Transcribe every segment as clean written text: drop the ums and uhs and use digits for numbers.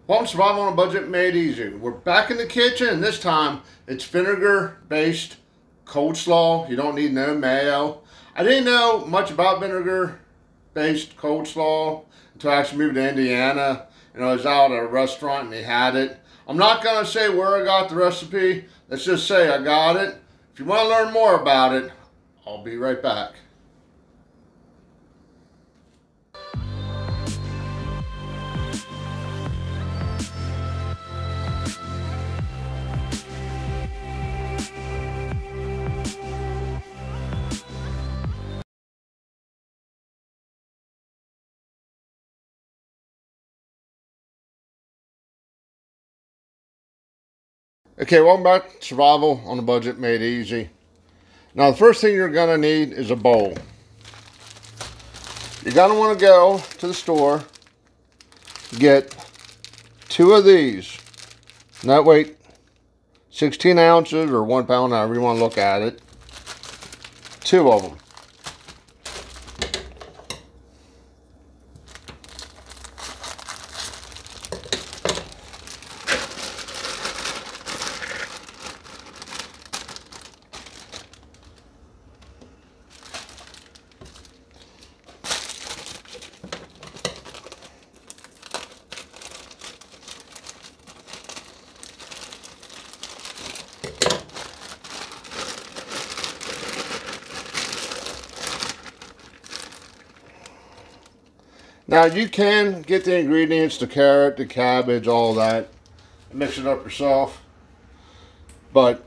Welcome to Survival on a Budget Made Easy. We're back in the kitchen, and this time it's vinegar-based cold slaw. You don't need no mayo. I didn't know much about vinegar-based cold slaw until I actually moved to Indiana. And I was out at a restaurant and they had it. I'm not going to say where I got the recipe. Let's just say I got it. If you want to learn more about it, I'll be right back. Okay, welcome back to Survival on a Budget Made Easy. Now, the first thing you're going to need is a bowl. You're going to want to go to the store, get 2 of these. And that weight 16 ounces or 1 pound, however you want to look at it. 2 of them. Now you can get the ingredients, the carrot, the cabbage, all that, and mix it up yourself. But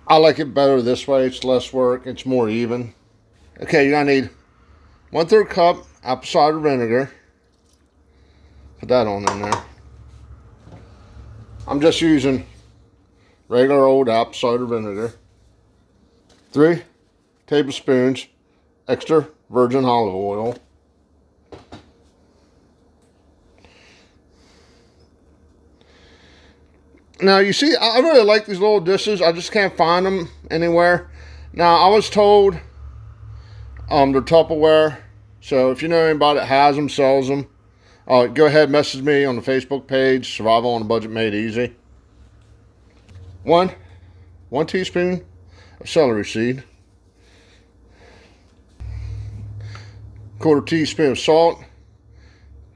I like it better this way. It's less work. It's more even. Okay, you're gonna need 1/3 cup apple cider vinegar. Put that on in there. I'm just using regular old apple cider vinegar. 3 tablespoons extra virgin olive oil. Now, you see, I really like these little dishes. I just can't find them anywhere. Now, I was told they're Tupperware. So, if you know anybody that has them, sells them, go ahead and message me on the Facebook page, Survival on a Budget Made Easy. One teaspoon of celery seed. 1/4 teaspoon of salt.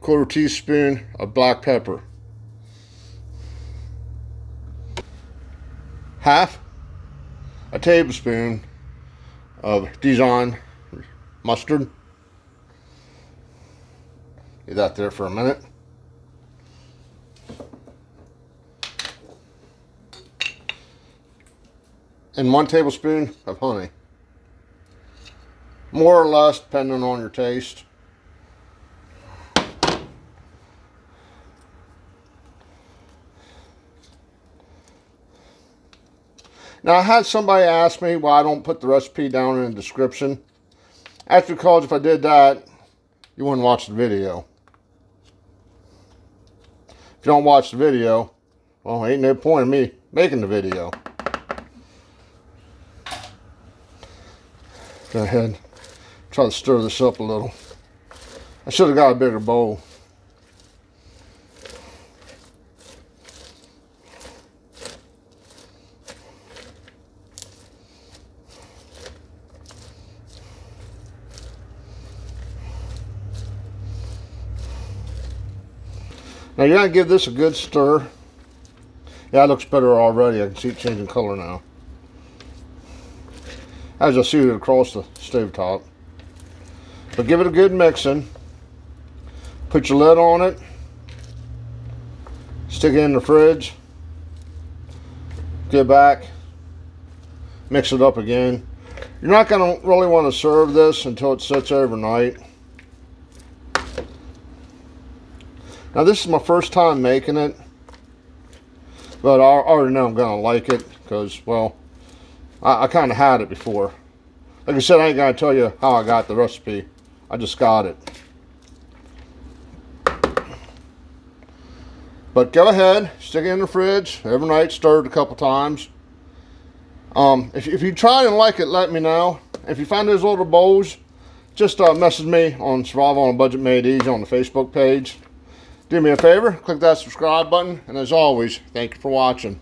1/4 teaspoon of black pepper. Half a tablespoon of Dijon Mustard. Leave that there for a minute. And 1 tablespoon of honey. More or less, depending on your taste. Now, I had somebody ask me why I don't put the recipe down in the description. That's because if I did that, you wouldn't watch the video. If you don't watch the video, well, ain't no point in me making the video. Go ahead, try to stir this up a little. I should have got a bigger bowl. Now you're going to give this a good stir. Yeah, it looks better already. I can see it changing color now. As you'll see it across the stove top. But give it a good mixing. Put your lid on it. Stick it in the fridge. Get back. Mix it up again. You're not going to really want to serve this until it sits overnight. Now, this is my first time making it, but I already know I'm going to like it because, well, I kind of had it before. Like I said, I ain't going to tell you how I got the recipe. I just got it. But go ahead, stick it in the fridge overnight, stir it a couple times. If you try and like it, let me know. If you find those little bowls, just message me on Survival on a Budget Made Easy on the Facebook page. Do me a favor, click that subscribe button, and as always, thank you for watching.